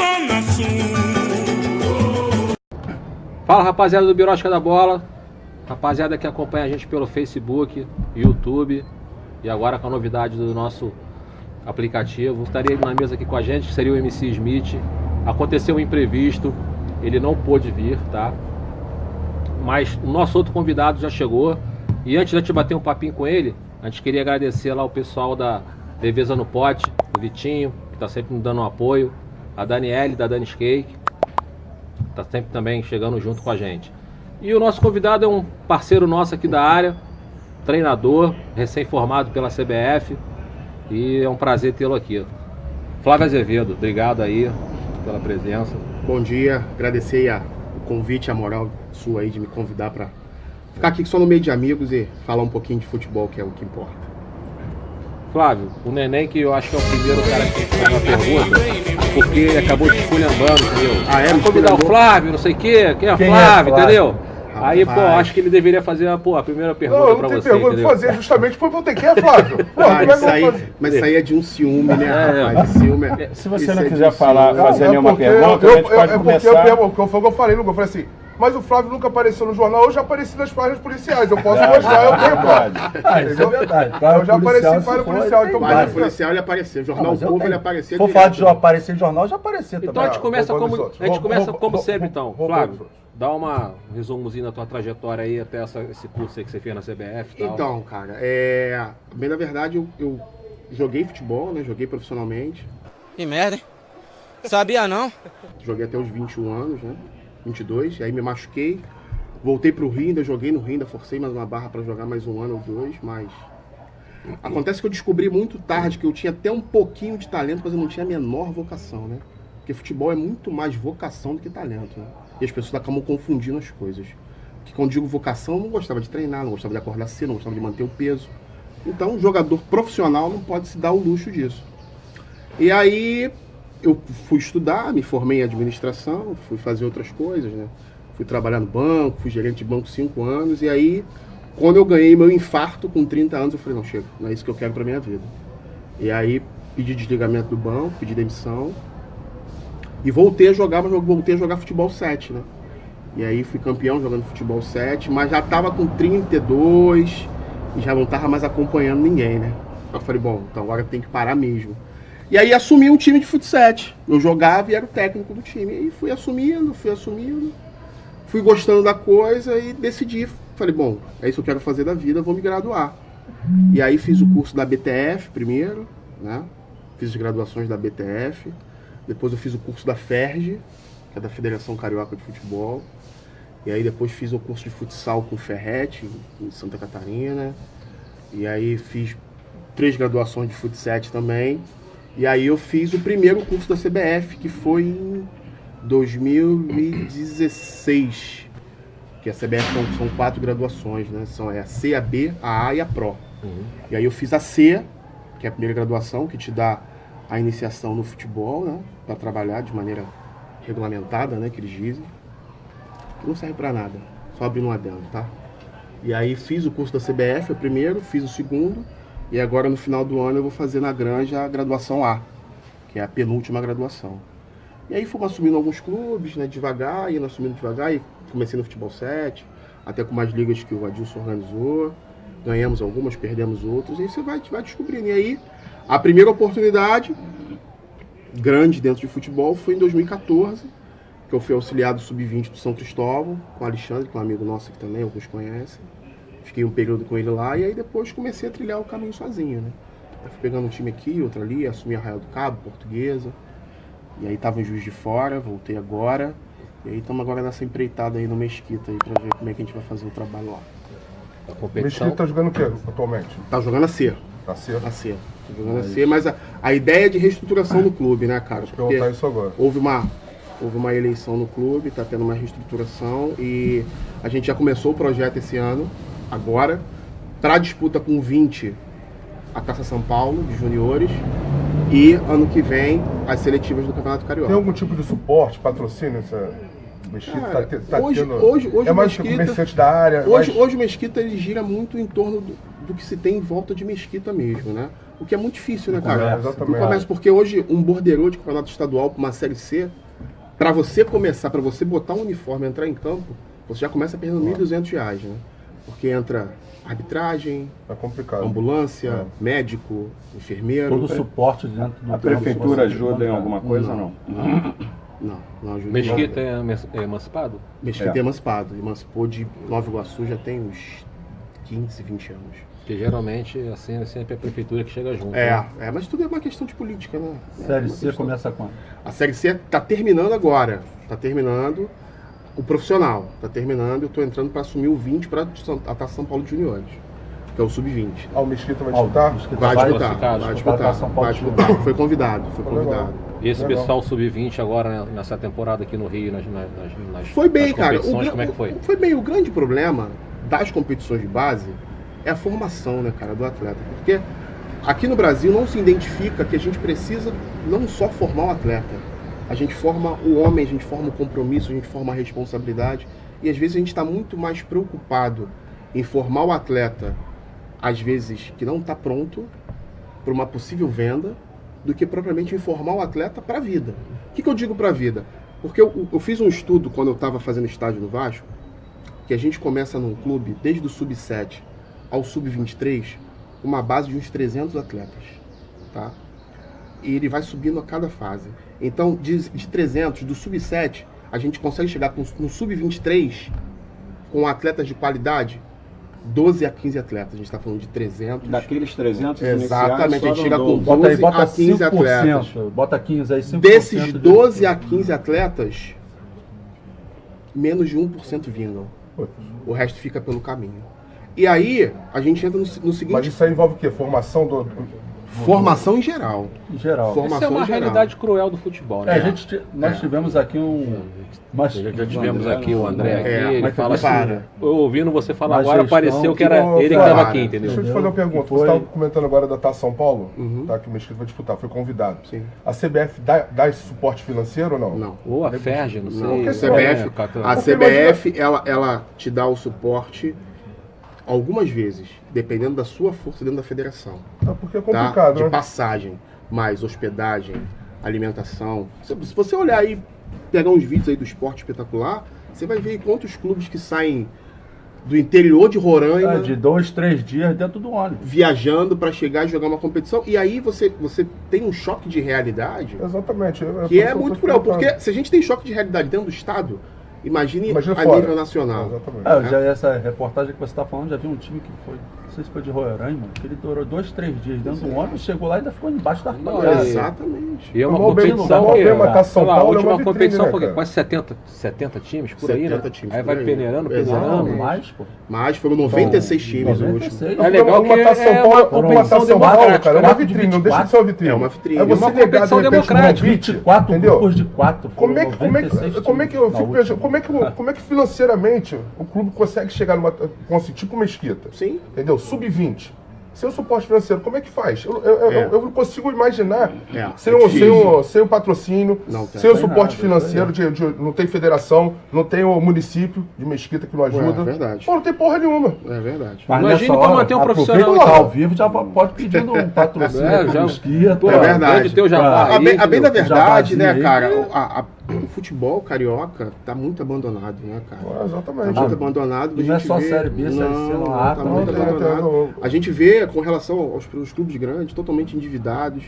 Zona Sul. Fala, rapaziada do Birosca da Bola, rapaziada que acompanha a gente pelo Facebook, YouTube e agora com a novidade do nosso aplicativo. Estaria na mesa aqui com a gente, que seria o MC Smith. Aconteceu um imprevisto, ele não pôde vir, tá? Mas o nosso outro convidado já chegou. E antes de eu te bater um papinho com ele, a gente queria agradecer lá o pessoal da Leveza no Pote, o Vitinho, que tá sempre me dando um apoio, a Daniele, da Dani's Cake, tá sempre também chegando junto com a gente. E o nosso convidado é um parceiro nosso aqui da área, treinador, recém-formado pela CBF, e é um prazer tê-lo aqui. Flávio Azevedo, obrigado aí pela presença. Bom dia, agradecer o convite, a moral sua aí de me convidar para ficar aqui só no meio de amigos e falar um pouquinho de futebol, que é o que importa. Flávio, o Neném, que eu acho que é o primeiro cara que faz uma pergunta, porque ele acabou te esculhambando, entendeu? Ah, é? Vou convidar o Flávio, não sei o quê, quem é Flávio, entendeu? Aí, pô, acho que ele deveria fazer a primeira pergunta pra você, entendeu? Não, não tem pergunta pra fazer, justamente por você quem é Flávio. Pô, mas isso aí é de um ciúme, né, rapaz? Ciúme se você não quiser fazer nenhuma pergunta, a gente pode começar. Eu falei, Lucas, eu falei assim, mas o Flávio nunca apareceu no jornal, eu já apareci nas páginas policiais, eu posso mostrar, eu tenho prova. Isso é verdade. Eu já apareci em página policial, então página policial ele apareceu, Jornal Povo ele apareceu. Se for falar de aparecer em jornal, já apareceu também. Então a gente começa como sempre, então, Flávio. Dá um resumozinho da tua trajetória aí até esse curso aí que você fez na CBF e tal. Então, cara, bem na verdade eu joguei futebol, né? Joguei profissionalmente. Que merda, hein? Sabia não? Joguei até os 21 anos, né? 22, aí me machuquei. Voltei pro Rio, ainda joguei no Rio, ainda forcei mais uma barra para jogar mais um ano ou dois, mas... Acontece que eu descobri muito tarde que eu tinha até um pouquinho de talento, mas eu não tinha a menor vocação, né? Porque futebol é muito mais vocação do que talento, né? E as pessoas acabam confundindo as coisas. Porque quando digo vocação, eu não gostava de treinar, não gostava de acordar cedo, não gostava de manter o peso. Então, um jogador profissional não pode se dar o luxo disso. E aí, eu fui estudar, me formei em administração, fui fazer outras coisas, né? Fui trabalhar no banco, fui gerente de banco 5 anos. E aí, quando eu ganhei meu infarto com 30 anos, eu falei, não, chega, não é isso que eu quero pra minha vida. E aí, pedi desligamento do banco, pedi demissão. E voltei a jogar futebol 7, né? E aí fui campeão jogando futebol 7, mas já tava com 32 e já não tava mais acompanhando ninguém, né? Eu falei, bom, então agora tem que parar mesmo. E aí assumi um time de futsal 7. Eu jogava e era o técnico do time. E aí fui assumindo, fui gostando da coisa e decidi. Falei, bom, é isso que eu quero fazer da vida, vou me graduar. E aí fiz o curso da BTF primeiro, né? Fiz as graduações da BTF. Depois eu fiz o curso da FERJ, que é da Federação Carioca de Futebol. E aí depois fiz o curso de futsal com o Ferretti, em Santa Catarina. E aí fiz 3 graduações de futsal 7 também. E aí eu fiz o primeiro curso da CBF, que foi em 2016. Que a CBF são 4 graduações, né? É a C, a B, a A e a PRO. E aí eu fiz a C, que é a primeira graduação, que te dá a iniciação no futebol, né, para trabalhar de maneira regulamentada, né, que eles dizem. Não serve para nada, só abrindo um adendo, tá? E aí fiz o curso da CBF, o primeiro, fiz o segundo, e agora no final do ano eu vou fazer na Granja a graduação A, que é a penúltima graduação. E aí fomos assumindo alguns clubes, né, devagar, indo assumindo devagar, e comecei no futebol 7, até com mais ligas que o Adilson organizou, ganhamos algumas, perdemos outras, e aí você vai descobrindo. E aí, a primeira oportunidade grande dentro de futebol foi em 2014, que eu fui auxiliado sub-20 do São Cristóvão, com o Alexandre, que é um amigo nosso aqui também, alguns conhecem. Fiquei um período com ele lá e aí depois comecei a trilhar o caminho sozinho, né? Eu fui pegando um time aqui, outro ali, assumi a Arraial do Cabo, Portuguesa. E aí tava em Juiz de Fora, voltei agora. E aí estamos agora nessa empreitada aí no Mesquita aí pra ver como é que a gente vai fazer o trabalho lá. A competição... Mesquita tá jogando o que atualmente? Tá jogando a C. A C? A C. Tá jogando a C, mas a ideia é de reestruturação do clube, né, cara? Deixa eu perguntar isso agora. Houve uma eleição no clube, tá tendo uma reestruturação e a gente já começou o projeto esse ano, agora, para disputa com 20 a Taça São Paulo, de juniores, e ano que vem as seletivas do Campeonato Carioca. Tem algum tipo de suporte, patrocínio? Mesquita Cara, tá hoje é mais Mesquita- comerciante da área. Hoje o Mesquita ele gira muito em torno do que se tem em volta de Mesquita mesmo, né? O que é muito difícil, né, cara? Exatamente. No comércio, porque hoje um borderô de campeonato estadual para uma Série C, para você começar, para você botar um uniforme e entrar em campo, você já começa perdendo R$1.200, né? Porque entra arbitragem, É complicado. ambulância, médico, enfermeiro. Todo o suporte dentro do A prefeitura ajuda em alguma coisa ou não? Não ajuda. Mesquita é emancipado? Mesquita é emancipado. Emancipou de Nova Iguaçu já tem uns 15, 20 anos. Porque geralmente assim, é sempre a prefeitura que chega junto. né? Mas tudo é uma questão de política, né? Série É uma C questão. começa quando? A Série C tá terminando agora. Tá terminando o profissional. Tá terminando, eu tô entrando para assumir o 20 para a São Paulo Juniores, que é o Sub-20. O Mesquita vai disputar? Vai disputar, classificado, vai disputar disputar, São Paulo vai disputar. Foi convidado. E esse Legal. pessoal sub-20 agora, né, nessa temporada aqui no Rio, nas Foi bem, nas cara. competições, como é que foi? Foi bem. O grande problema das competições de base é a formação, né, cara, do atleta. Porque aqui no Brasil não se identifica que a gente precisa não só formar o atleta. A gente forma o homem, a gente forma o compromisso, a gente forma a responsabilidade. E às vezes a gente está muito mais preocupado em formar o atleta, às vezes que não está pronto para uma possível venda, do que propriamente informar o atleta para a vida. O que eu digo para a vida? Porque eu fiz um estudo quando eu estava fazendo estágio no Vasco, que a gente começa num clube, desde o Sub-7 ao Sub-23, uma base de uns 300 atletas, tá? E ele vai subindo a cada fase. Então, de 300, do Sub-7, a gente consegue chegar no Sub-23 com atletas de qualidade, 12 a 15 atletas. A gente está falando de 300. Daqueles 300 Exatamente, a gente chega com Bota aí, 12 bota a 15 5%, atletas. bota 15 aí, 5%. Desses 12 a 15 atletas, menos de 1% vingam. O resto fica pelo caminho. E aí, a gente entra no seguinte... Mas isso aí envolve o quê? Formação formação em geral. Em geral. Formação Isso é uma em geral. realidade cruel do futebol, né? Nós tivemos aqui Já tivemos aqui o André, aqui, ele mas fala assim, para. eu ouvindo você falar Mas agora, gestão pareceu que que era não ele que para. estava aqui, entendeu? Deixa eu te fazer uma pergunta. Foi- Você estava comentando agora da Taça São Paulo, Uhum. tá, que o Mesquita vai disputar, foi convidado. Sim. A CBF dá esse suporte financeiro ou não? Não. Ou a Ferge, não sei. Não, porque a CBF, a Porque CBF ela te dá o suporte algumas vezes, dependendo da sua força dentro da federação. É porque é Tá? complicado, De né? passagem, mais hospedagem, alimentação. Se você olhar aí, pegar uns vídeos aí do Esporte Espetacular, você vai ver quantos clubes que saem do interior de Roraima, de 2, 3 dias dentro do ônibus. viajando para chegar e jogar uma competição. E aí você tem um choque de realidade Exatamente. que é muito cruel. Porque se a gente tem choque de realidade dentro do estado, imagine Imagina a fora. nível nacional. Exatamente. Essa reportagem que você está falando, já vi um time que foi, não sei se foi de Roraima, que ele durou 2, 3 dias dentro do ônibus, chegou lá e ainda ficou embaixo da Não, arquibancada. Exatamente. E é uma Mal bem, competição mal que, bem matar São sei lá, a Paulo é uma última vitrine, competição né, foi cara? quase 70 times por aí, né? 70 times Aí por vai aí. peneirando, Exatamente. Não, peneirando. mais, pô. Mas foram 96 times o último. 96. É legal que Matar São é Paulo, uma matar competição São Paulo, democrática, cara, é uma quatro de vitrine, não deixa de ser uma vitrine. É uma vitrine. É você Uma negar, competição de repente, um democrática. convite, 24 entendeu? grupos de 4. Como é que eu fico pensando, como é que financeiramente o clube consegue chegar numa, com assim, tipo Mesquita? Sim. Entendeu? Sub-20. Sem o suporte financeiro, como é que faz? Eu não consigo imaginar sem o patrocínio, Não tem. sem o Não tem suporte nada, financeiro, não tem federação, não tem o município de Mesquita que não ajuda. É verdade. Pô, não tem porra nenhuma. É verdade. Mas Imagine nessa pra hora, manter um aproveita profissional. que tá ao vivo, já pode pedir um patrocínio É, pro já- Mesquita. Pô, É verdade. Pode ter o jabá Ah, aí, A bem da entendeu? verdade, né, jabazinho aí. cara, o futebol carioca tá muito abandonado, né, cara? Ah, Tá exatamente. muito abandonado. E não é a gente só vê- Série B, Série C, não há, tá não, muito tem, abandonado. A gente vê, com relação aos clubes grandes, totalmente endividados.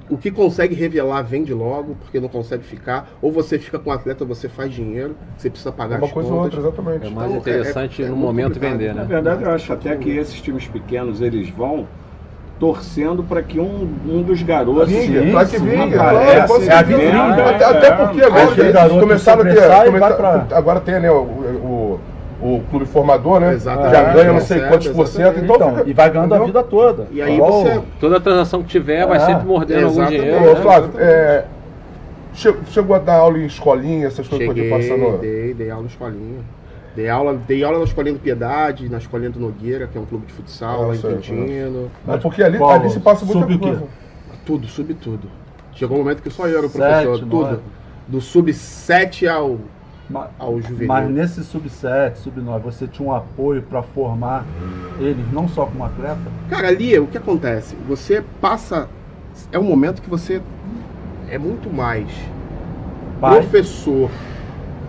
O que consegue revelar vende logo, porque não consegue ficar. Ou você fica com o atleta, você faz dinheiro, você precisa pagar Uma as coisa ou contas. outra, exatamente. É mais Então, interessante é no muito momento complicado. vender, Na né? verdade, eu acho até que esses times pequenos, eles vão torcendo para que um dos garotos... Vinga, Sim, pra que sim, vinga, aparece, claro, é a vitrine, né? até porque Aí agora aquele garoto começaram a ter. sobressai e vai pra- Agora tem, né, o clube formador, né? Exatamente. Já ganha não sei Recebe, quantos por cento, exatamente. então, Então, e vai ganhando a vida toda. E aí Ó, você- Toda transação que tiver vai sempre mordendo algum exatamente. dinheiro. Ô, né? Flávio, chegou a dar aula em escolinha, essas coisas que Cheguei, eu passando. dei aula na escolinha. Dei aula na escolinha do Piedade, na escolinha do Nogueira, que é um clube de futsal lá em sei, Quintino. É porque ali Qual? se passa muita Sub o quê? coisa. Tudo, sub tudo. Chegou um momento que só eu era o Sete, professor, tudo. nove. Do sub 7 ao ao juvenil. Mas nesse sub-7, sub-9, você tinha um apoio para formar eles, não só como atleta? Cara, ali o que acontece? Você passa... É um momento que você é muito mais professor,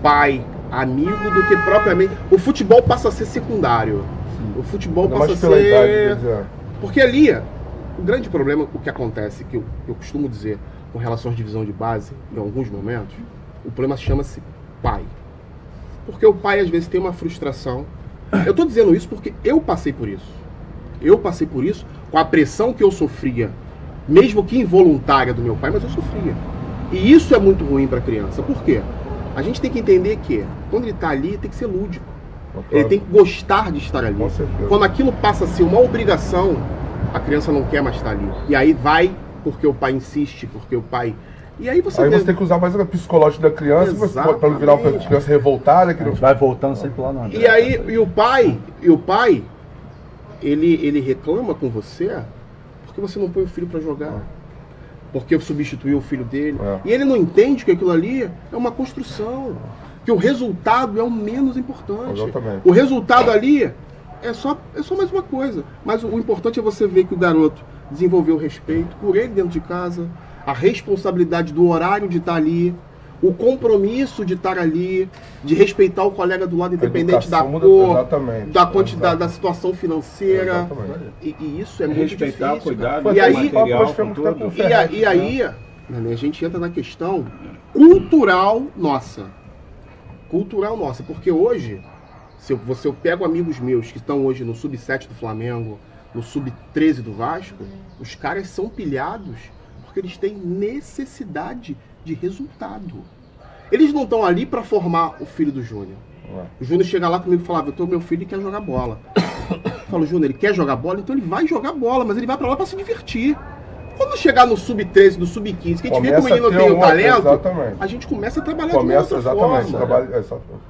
pai, amigo do que propriamente... O futebol passa a ser secundário. Sim. O futebol passa a ser... Porque ali, o grande problema, o que acontece, que eu costumo dizer com relação à divisão de base, em alguns momentos, o problema chama-se pai. Porque o pai, às vezes, tem uma frustração. Eu tô dizendo isso porque eu passei por isso. Eu passei por isso com a pressão que eu sofria, mesmo que involuntária do meu pai, mas eu sofria. E isso é muito ruim para a criança. Por quê? A gente tem que entender que quando ele está ali, tem que ser lúdico. Ele tem que gostar de estar ali. Quando aquilo passa a ser uma obrigação, a criança não quer mais estar ali. E aí vai porque o pai insiste, porque o pai... E aí você tem que usar mais o psicológico da criança para não virar uma criança revoltada. Que não... Vai voltando sempre lá no André. E aí, o pai, ele reclama com você porque você não põe o filho para jogar. Porque substituiu o filho dele. E ele não entende que aquilo ali é uma construção. Que o resultado é o menos importante. Exatamente. O resultado ali é só mais uma coisa. Mas o importante é você ver que o garoto desenvolveu o respeito por ele dentro de casa, a responsabilidade do horário de estar ali, o compromisso de estar ali, de respeitar o colega do lado, independente da cor, da quantidade, da situação financeira. E isso é muito respeitar, difícil. Cuidar e aí, material, com tudo. E aí, a gente entra na questão cultural nossa. Cultural nossa. Porque hoje, se eu pego amigos meus que estão hoje no sub-7 do Flamengo, no sub-13 do Vasco, os caras são pilhados porque eles têm necessidade de resultado. Eles não estão ali para formar o filho do Júnior. O Júnior chega lá comigo e fala: meu filho quer jogar bola. Eu falo: Júnior, ele quer jogar bola? Então ele vai jogar bola, mas ele vai para lá para se divertir. Quando chegar no sub-13, no sub-15, que a gente vê que o menino tem o talento, a gente começa a trabalhar de uma outra forma.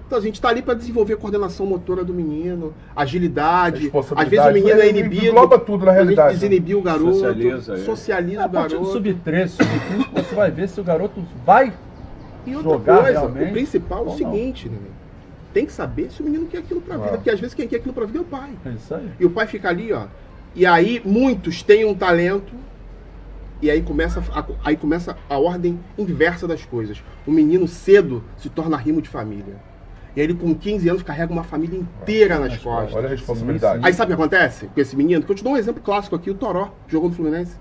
Então a gente está ali para desenvolver a coordenação motora do menino, agilidade. Às vezes o menino é inibido, engloba tudo na realidade. A gente desinibir o garoto, socializa o garoto. A partir do sub-13, sub-15, você vai ver se o garoto vai e outra jogar coisa, realmente. O principal é o seguinte, né? Tem que saber se o menino quer aquilo pra vida, porque às vezes quem quer aquilo pra vida é o pai. É isso aí. E o pai fica ali, ó. E aí muitos têm um talento. E aí começa a ordem inversa das coisas. O menino cedo se torna rimo de família. E aí ele com 15 anos carrega uma família inteira nas costas. Olha a responsabilidade. Aí sabe o que acontece com esse menino? Que eu te dou um exemplo clássico aqui, o Toró, jogou no Fluminense.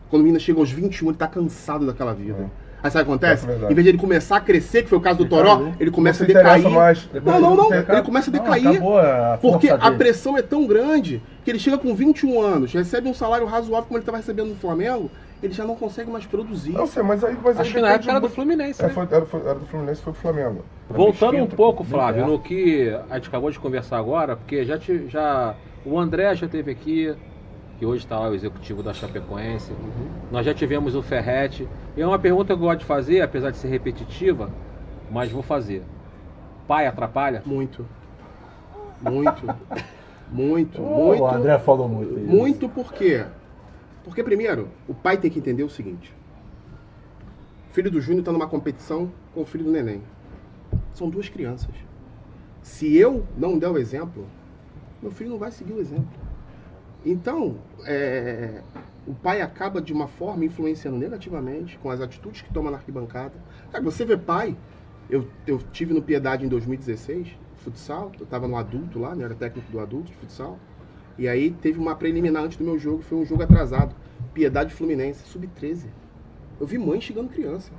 Quando o menino chega aos 21, ele tá cansado daquela vida. Aí sabe o que acontece? Em vez de ele começar a crescer, que foi o caso do Toró, ele começa a decair. Não, ele começa a decair. Porque a pressão é tão grande que ele chega com 21 anos, recebe um salário razoável como ele estava recebendo no Flamengo, ele já não consegue mais produzir. Não sei, mas acho que na época era do Fluminense, né? Era do Fluminense, foi pro Flamengo. Voltando um pouco, Flávio, no que a gente acabou de conversar agora, porque o André já esteve aqui, que hoje está lá o executivo da Chapecoense. Nós já tivemos o Ferretti. E é uma pergunta que eu gosto de fazer, apesar de ser repetitiva, mas vou fazer. Pai atrapalha? Muito. Muito. O André falou muito. Muito por quê? Porque, primeiro, o pai tem que entender o seguinte. O filho do Júnior está numa competição com o filho do Neném. São duas crianças. Se eu não der o exemplo, meu filho não vai seguir o exemplo. Então, o pai acaba de uma forma influenciando negativamente com as atitudes que toma na arquibancada. Cara, você vê pai, eu tive no Piedade em 2016, futsal, eu estava no adulto lá, né, era técnico do adulto de futsal, e aí teve uma preliminar antes do meu jogo, foi um jogo atrasado, Piedade Fluminense, sub-13. Eu vi mãe xingando criança.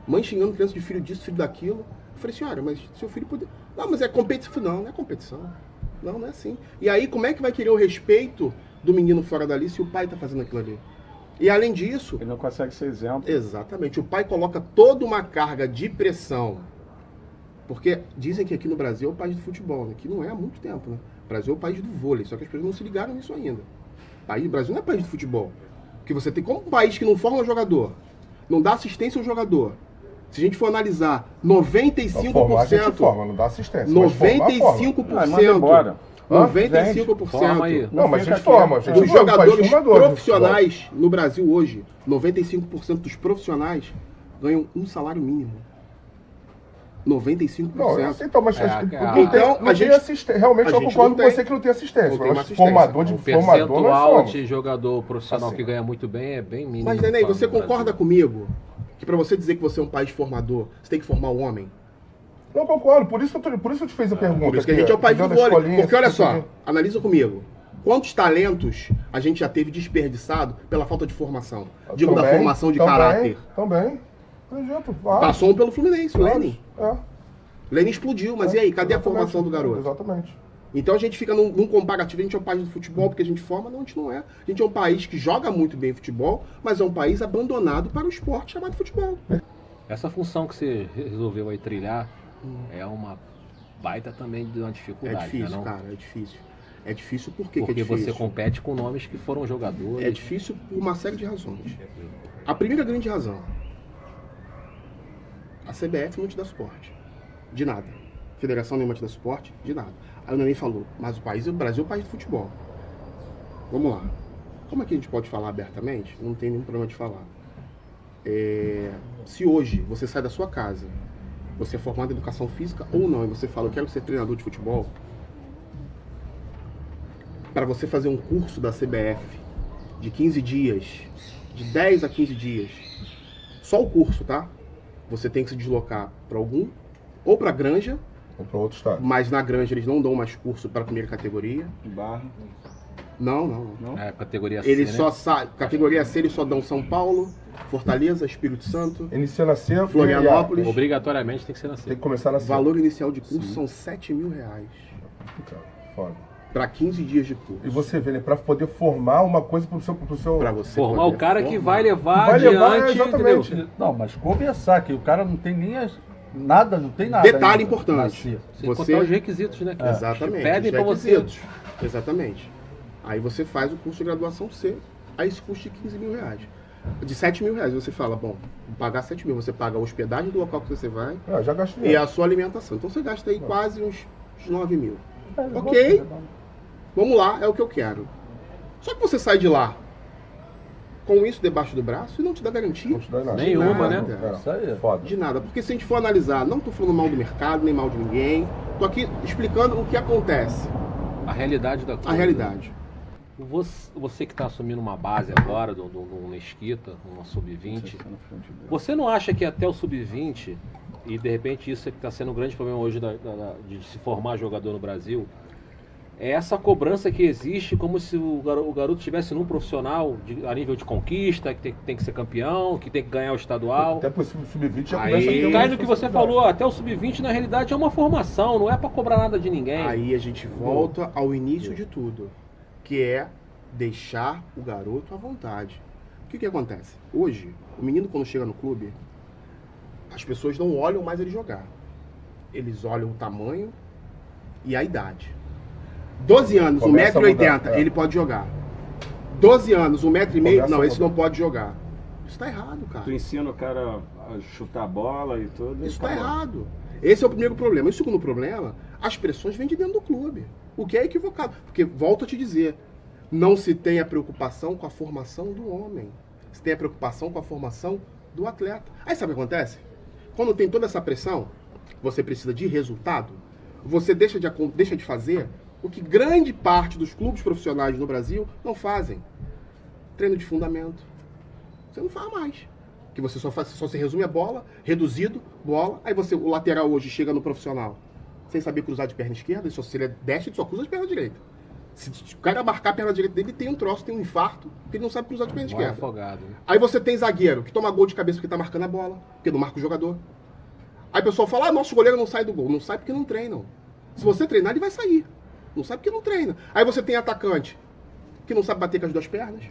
Mãe xingando criança de filho disso, filho daquilo. Eu falei, senhora, mas seu filho poder... Não, mas é competição. Não é competição. Não é assim. E aí, como é que vai querer o respeito do menino fora dali se o pai está fazendo aquilo ali? E além disso... Ele não consegue ser exemplo. Exatamente. O pai coloca toda uma carga de pressão. Porque dizem que aqui no Brasil é o país do futebol, né? Que não é há muito tempo, né? O Brasil é o país do vôlei, só que as pessoas não se ligaram nisso ainda. O Brasil não é país do futebol. Porque você tem como um país que não forma jogador, não dá assistência ao jogador. Se a gente for analisar, 95%... Formar, a gente forma, não dá assistência. 95%. Manda embora. 95%. Não, mas a gente forma. A gente dos jogadores profissionais no Brasil hoje, 95% dos profissionais ganham um salário mínimo. 95%. Não, eu sei, então, mas então, não tem assistência. Realmente eu concordo com você que não tem assistência. Mas formador de formador não percentual de jogador profissional assim, que ganha muito bem é bem mínimo. Mas, Neném, você concorda comigo que pra você dizer que você é um país formador, você tem que formar um homem? Não concordo, por isso eu te fiz a pergunta. Por isso que a gente é o país do vôlei. Porque olha só, analisa comigo. Quantos talentos a gente já teve desperdiçado pela falta de formação? Digo, da formação de caráter. Também. Por exemplo, passou um pelo Fluminense, o Lenin. É. Lenin explodiu, mas e aí, cadê a formação do garoto? Exatamente. Então a gente fica num comparativo, a gente é um país do futebol porque a gente forma, não, a gente não é. A gente é um país que joga muito bem futebol, mas é um país abandonado para o esporte chamado futebol. Essa função que você resolveu aí trilhar é uma baita também de uma dificuldade, É difícil, né, não? cara, é difícil. É difícil Porque que é difícil? você compete com nomes que foram jogadores. É difícil por uma série de razões. A primeira grande razão, a CBF não te dá suporte. De nada. A Federação nenhuma te dá suporte, de nada. Aí o Neném falou, mas o Brasil é o país do futebol. Vamos lá. Como é que a gente pode falar abertamente? Não tem nenhum problema de falar. Se hoje você sai da sua casa, você é formado em educação física ou não, e você fala, eu quero ser treinador de futebol, para você fazer um curso da CBF de 15 dias, de 10 a 15 dias, só o curso, tá? Você tem que se deslocar para ou para Granja, ou para outro estado. Mas na Granja eles não dão mais curso para a primeira categoria. Barra. Não. É, categoria C, eles né? categoria C eles só dão São Paulo, Fortaleza, Espírito Santo, Inicia na C, Florianópolis. Obrigatoriamente tem que ser na C. Tem que começar na C. Valor inicial de curso são R$7 mil. Foda. Para 15 dias de curso. E você vê, né, para poder formar uma coisa pro seu para você formar o cara que vai levar vai levar, adiante, exatamente. entendeu? Não, mas começar, que o cara não tem nem nada, não tem nada. Detalhe ainda importante. Sem contar os requisitos, né? Exatamente. Pedem para você. Requisitos. Exatamente. Aí você faz o curso de graduação C, aí esse custa de R$15 mil. De R$7 mil, você fala, bom, vou pagar 7 mil, você paga a hospedagem do local que você vai já gastei. E a sua alimentação. Então você gasta aí quase uns 9 mil. Ok, vamos lá, é o que eu quero. Só que você sai de lá com isso debaixo do braço e não te dá garantia. Não te dá nada. Nenhuma, nada. né? Isso aí. Foda. De nada, porque se a gente for analisar, não estou falando mal do mercado, nem mal de ninguém, estou aqui explicando o que acontece. A realidade da coisa. A realidade. Você que está assumindo uma base agora, do Mesquita, uma sub-20, você não acha que até o sub-20, e de repente isso é que está sendo um grande problema hoje de se formar jogador no Brasil, é essa cobrança que existe como se o garoto estivesse num profissional a nível de conquista, que tem que ser campeão, que tem que ganhar o estadual. Até pro sub-20 já Aí, começa a ter Cai no que você falou, até o sub-20 na realidade é uma formação, não é para cobrar nada de ninguém. Aí a gente volta ao início de tudo, que é deixar o garoto à vontade. O que acontece? Hoje, o menino quando chega no clube, as pessoas não olham mais ele jogar. Eles olham o tamanho e a idade. 12 anos, Começa 1,80 m, é. ele pode jogar. 12 anos, 1,5 m, Começa não, a esse não pode jogar. Isso tá errado, cara. Tu ensina o cara a chutar a bola e tudo. Isso tá errado. Esse é o primeiro problema. E o segundo problema, as pressões vêm de dentro do clube. O que é equivocado. Porque, volto a te dizer, não se tem a preocupação com a formação do homem. Se tem a preocupação com a formação do atleta. Aí sabe o que acontece? Quando tem toda essa pressão, você precisa de resultado, você deixa de fazer o que grande parte dos clubes profissionais no Brasil não fazem. Treino de fundamento. Você não faz mais. Que você só se resume a bola, reduzido, bola. Aí o lateral hoje chega no profissional sem saber cruzar de perna esquerda, se ele é destro, ele só cruza de perna direita. Se o cara marcar a perna direita dele, ele tem um troço, tem um infarto, porque ele não sabe cruzar de perna esquerda. Afogado, né? Aí você tem zagueiro que toma gol de cabeça porque tá marcando a bola, porque não marca o jogador. Aí o pessoal fala, nosso goleiro não sai do gol. Não sai porque não treinam. Se você treinar, ele vai sair. Não sabe porque não treina. Aí você tem atacante que não sabe bater com as duas pernas.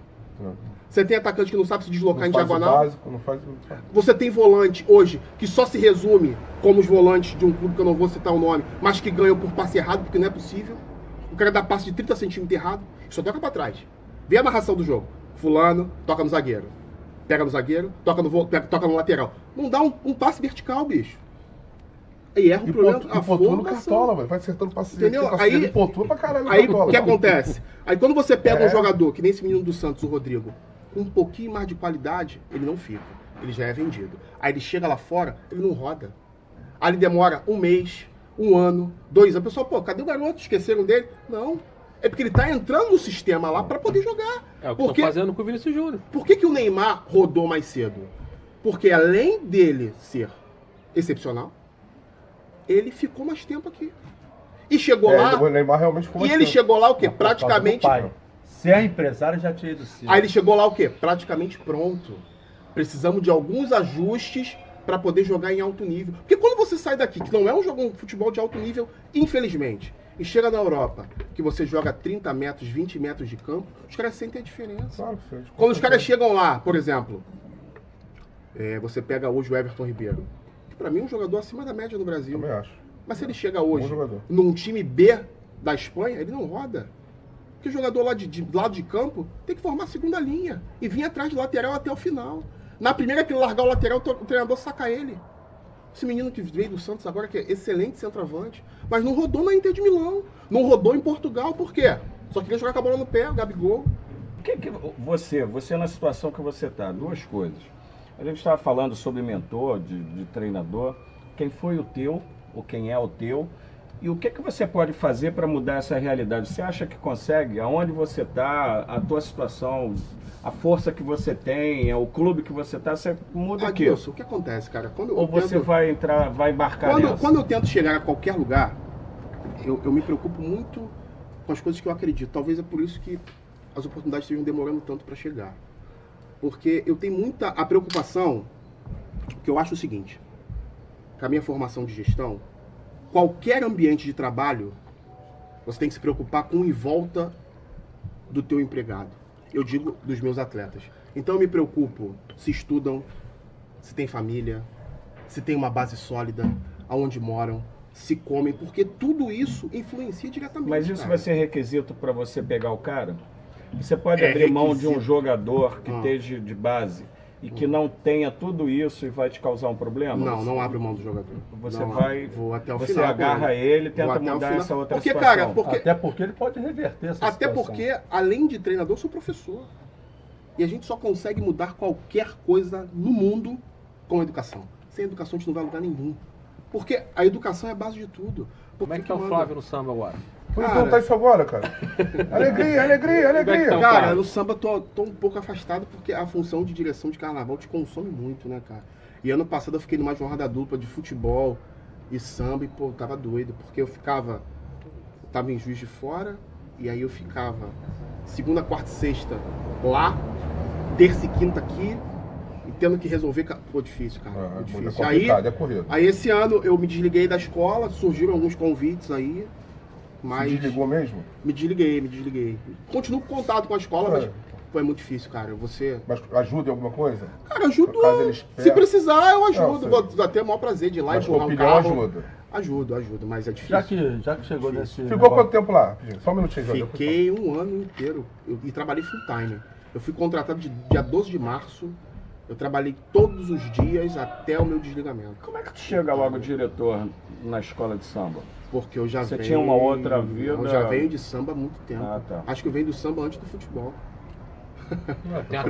Você tem atacante que não sabe se deslocar em diagonal. Básico, não faz. Você tem volante hoje que só se resume como os volantes de um clube que eu não vou citar o nome, mas que ganham por passe errado, porque não é possível. O cara dá passe de 30 centímetros errado, só toca pra trás. Vê a narração do jogo. Fulano toca no zagueiro. Pega no zagueiro, toca no lateral. Não dá um passe vertical, bicho. Aí erra o problema. A pontua no formação. cartola, velho. Vai acertando passe. Entendeu? Aí pontua pra caralho no Aí cartola. o que acontece? Aí quando você pega um jogador, que nem esse menino do Santos, o Rodrigo, com um pouquinho mais de qualidade, ele não fica. Ele já é vendido. Aí ele chega lá fora, ele não roda. Ali demora um mês, um ano, 2 anos. O pessoal, pô, cadê o garoto? Esqueceram dele? Não. É porque ele tá entrando no sistema lá para poder jogar. É o que estão fazendo com o Vinícius Júnior. Por que o Neymar rodou mais cedo? Porque além dele ser excepcional, ele ficou mais tempo aqui. E chegou lá... O Neymar realmente ficou mais E ele tempo. chegou lá o quê? Praticamente... Se é empresário, já tinha ido cedo. Aí ele chegou lá o quê? Praticamente pronto. Precisamos de alguns ajustes para poder jogar em alto nível. Porque quando você sai daqui, que não é um futebol de alto nível, infelizmente, e chega na Europa, que você joga 30 metros, 20 metros de campo, os caras sentem a diferença. Claro, sim. Quando os caras chegam lá, por exemplo, você pega hoje o Everton Ribeiro, que para mim é um jogador acima da média no Brasil. Também acho. Mas se ele chega hoje jogador. num time B da Espanha, ele não roda. Porque o jogador lá de lado de campo tem que formar a segunda linha e vir atrás de lateral até o final. Na primeira que ele largar o lateral, o treinador saca ele. Esse menino que veio do Santos agora, que é excelente centroavante, mas não rodou na Inter de Milão, não rodou em Portugal, por quê? Só queria jogar com a bola no pé, o Gabigol. O que você na situação que você está, duas coisas. A gente estava falando sobre mentor, de treinador, quem foi o teu, ou quem é o teu, e o que você pode fazer para mudar essa realidade? Você acha que consegue? Aonde você está, a tua situação, a força que você tem, o clube que você está, você muda aquilo? O que acontece, cara? Ou você vai embarcar nessa? Quando eu tento chegar a qualquer lugar, eu me preocupo muito com as coisas que eu acredito. Talvez é por isso que as oportunidades estejam demorando tanto para chegar. Porque eu tenho muita a preocupação, que eu acho o seguinte, com a minha formação de gestão, qualquer ambiente de trabalho, você tem que se preocupar com em volta do teu empregado. Eu digo dos meus atletas. Então eu me preocupo se estudam, se tem família, se tem uma base sólida, aonde moram, se comem, porque tudo isso influencia diretamente. Mas isso cara. vai ser requisito para você pegar o cara? Você pode abrir mão de um jogador que esteja de base e que não tenha tudo isso e vai te causar um problema? Não abro mão do jogador. Vou até o você final. Você agarra ele e tenta mudar essa outra situação. Cara, até porque ele pode reverter essa até situação. porque, além de treinador, eu sou professor. E a gente só consegue mudar qualquer coisa no mundo com a educação. Sem educação a gente não vai a lugar nenhum. Porque a educação é a base de tudo. Como é que tá o Flávio no samba agora? Vou perguntar isso agora, cara. Alegria, alegria, alegria. Cara, no samba tô um pouco afastado porque a função de direção de carnaval te consome muito, né, cara? E ano passado eu fiquei numa jornada dupla de futebol e samba e, pô, eu tava doido. Porque eu tava em Juiz de Fora e aí eu ficava segunda, quarta e sexta lá, terça e quinta aqui e tendo que resolver... Pô, difícil, cara. É difícil. complicado, é corrido. Aí esse ano eu me desliguei da escola, surgiram alguns convites aí. Mas se desligou mesmo? Me desliguei. Continuo com contato com a escola, mas foi muito difícil, cara. Mas ajuda em alguma coisa? Cara, ajudo. Se precisar, eu ajudo. Não, Vou ter o maior prazer de ir lá e empurrar um carro. Ajuda, mas é difícil. Já que chegou nesse... Ficou quanto tempo lá? Só um minutinho. Fiquei um ano inteiro e trabalhei full time. Eu fui contratado dia 12 de março. Eu trabalhei todos os dias até o meu desligamento. Como é que tu chega logo diretor na escola de samba? Porque eu já venho... Você tinha uma outra vida... Eu já venho de samba há muito tempo. Tá. Acho que eu venho do samba antes do futebol. A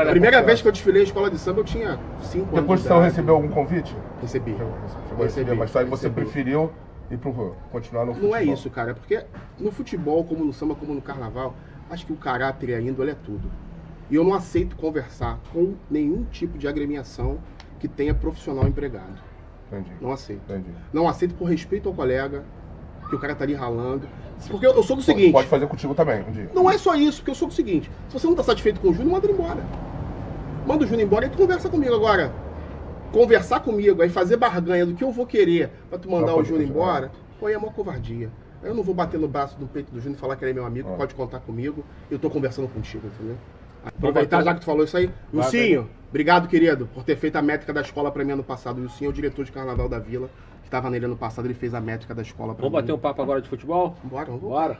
primeira vez que eu desfilei a escola de samba, eu tinha 5 anos. Depois você recebeu algum convite? Recebi. Mas aí você preferiu continuar no futebol? Não é isso, cara. É porque no futebol, como no samba, como no carnaval, acho que o caráter e a índole é tudo. E eu não aceito conversar com nenhum tipo de agremiação que tenha profissional empregado. Entendi. Não aceito. Entendi. Não aceito por respeito ao colega, que o cara tá ali ralando. Porque eu sou do seguinte... Pode fazer contigo também, um dia. Não é só isso, porque eu sou do seguinte. Se você não tá satisfeito com o Júnior, manda ele embora. Manda o Júnior embora e tu conversa comigo. Agora, conversar comigo, aí fazer barganha do que eu vou querer pra tu mandar o Júnior embora, pô, aí é uma covardia. Eu não vou bater no braço do peito do Júnior e falar que ele é meu amigo, pode contar comigo. Eu tô conversando contigo, entendeu? Aproveitar já que tu falou isso aí. Lucinho, obrigado, querido, por ter feito a métrica da escola pra mim ano passado. O Lucinho é o diretor de carnaval da Vila, que estava nele ano passado, ele fez a métrica da escola pra mim. Vamos bater um papo agora de futebol? Bora. Bora.